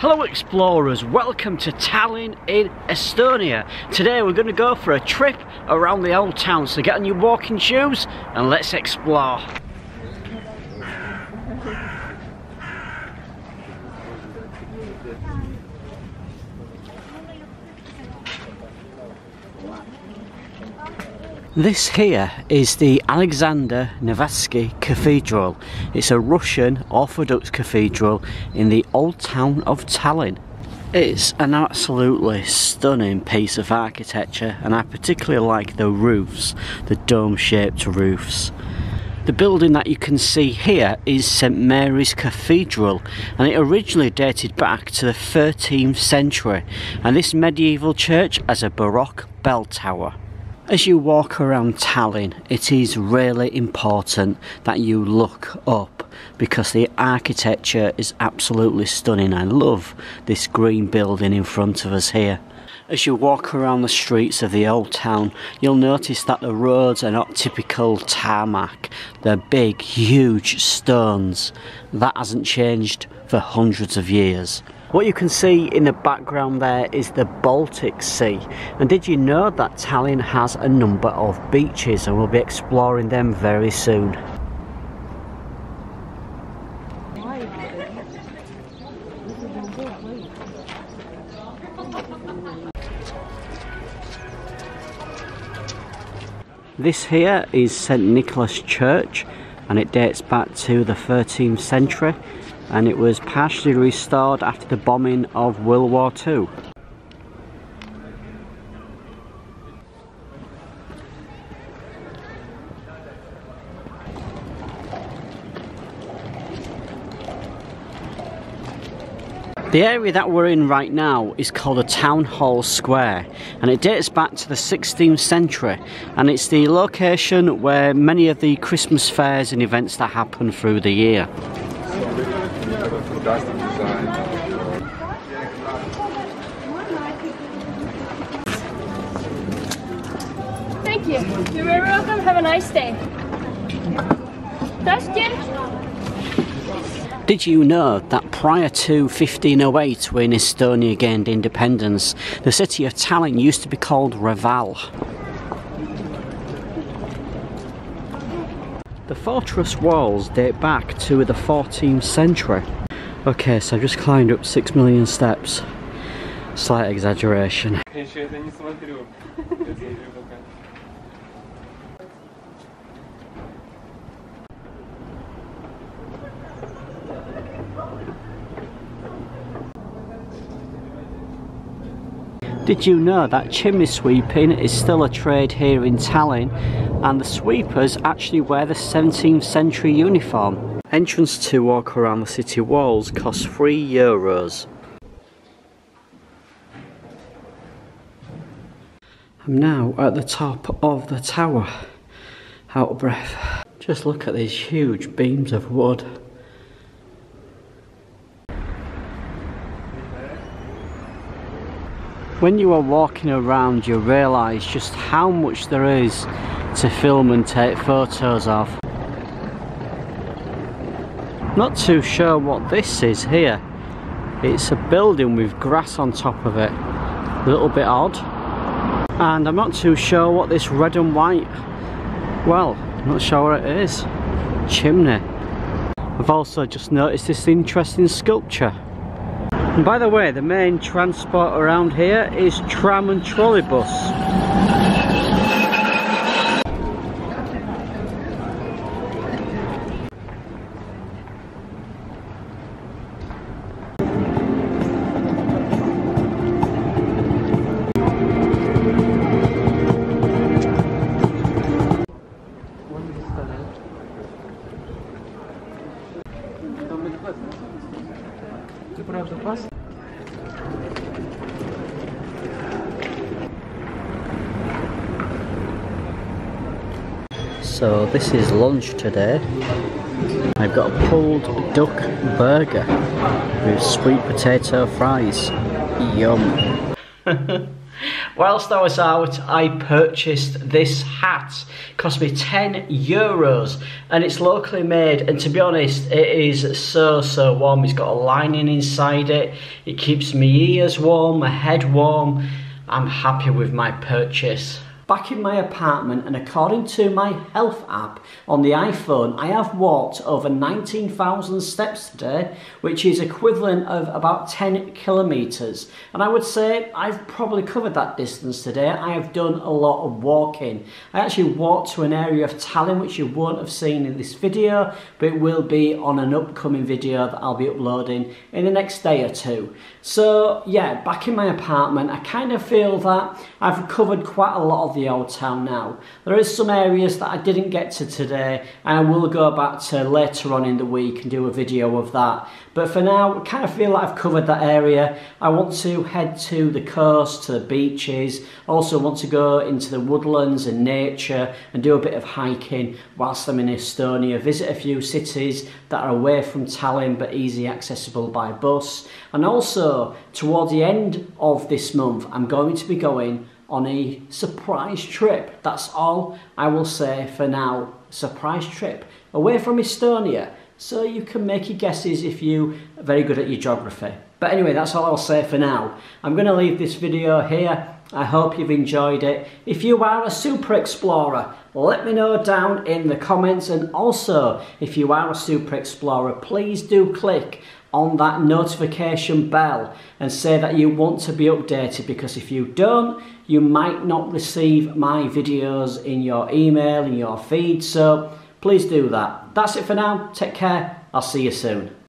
Hello explorers, welcome to Tallinn in Estonia. Today we're going to go for a trip around the old town, so get on your walking shoes and let's explore. This here is the Alexander Nevsky Cathedral. It's a Russian Orthodox cathedral in the Old Town of Tallinn. It's an absolutely stunning piece of architecture, and I particularly like the roofs, the dome-shaped roofs. The building that you can see here is St Mary's Cathedral, and it originally dated back to the 13th century, and this medieval church has a Baroque bell tower. As you walk around Tallinn, it is really important that you look up because the architecture is absolutely stunning. I love this green building in front of us here. As you walk around the streets of the old town, you'll notice that the roads are not typical tarmac. They're big, huge stones. That hasn't changed for hundreds of years. What you can see in the background there is the Baltic Sea, and did you know that Tallinn has a number of beaches, and we'll be exploring them very soon. This here is St Nicholas Church, and it dates back to the 13th century. And it was partially restored after the bombing of World War II. The area that we're in right now is called a Town Hall Square, and it dates back to the 16th century, and it's the location where many of the Christmas fairs and events that happen through the year. Thank you. You're very welcome. Have a nice day. Did you know that prior to 1508, when Estonia gained independence, the city of Tallinn used to be called Reval? The fortress walls date back to the 14th century. Okay, so I've just climbed up 6 million steps. Slight exaggeration. Did you know that chimney sweeping is still a trade here in Tallinn, and the sweepers actually wear the 17th century uniform? Entrance to walk around the city walls costs €3. I'm now at the top of the tower, out of breath. Just look at these huge beams of wood. When you are walking around, you realise just how much there is to film and take photos of. Not too sure what this is here. It's a building with grass on top of it. A little bit odd. And I'm not too sure what this red and white, well, I'm not sure what it is. Chimney. I've also just noticed this interesting sculpture. And by the way, the main transport around here is tram and trolleybus. So this is lunch today. I've got a pulled duck burger with sweet potato fries. Yum. Whilst I was out, I purchased this hat. It cost me €10 and it's locally made, and to be honest, it is so warm. It's got a lining inside it. It keeps my ears warm, my head warm. I'm happy with my purchase. Back in my apartment, and according to my health app on the iPhone, I have walked over 19,000 steps today, which is equivalent of about 10 kilometres. And I would say I've probably covered that distance today. I have done a lot of walking. I actually walked to an area of Tallinn which you won't have seen in this video, but it will be on an upcoming video that I'll be uploading in the next day or two. So yeah, back in my apartment, I kind of feel that I've covered quite a lot of the Old Town now. There is some areas that I didn't get to today, and I will go back to later on in the week and do a video of that. But for now, I kind of feel like I've covered that area. I want to head to the coast, to the beaches. I also want to go into the woodlands and nature and do a bit of hiking whilst I'm in Estonia, visit a few cities that are away from Tallinn but easy accessible by bus. And also, towards the end of this month, I'm going to be going on a surprise trip. That's all I will say for now. Surprise trip away from Estonia. So you can make your guesses if you are very good at your geography. But anyway, that's all I'll say for now. I'm going to leave this video here. I hope you've enjoyed it. If you are a super explorer, let me know down in the comments. And also, if you are a super explorer, please do click on that notification bell and say that you want to be updated, because if you don't, you might not receive my videos in your email, in your feed. So please do that. That's it for now. Take care. I'll see you soon.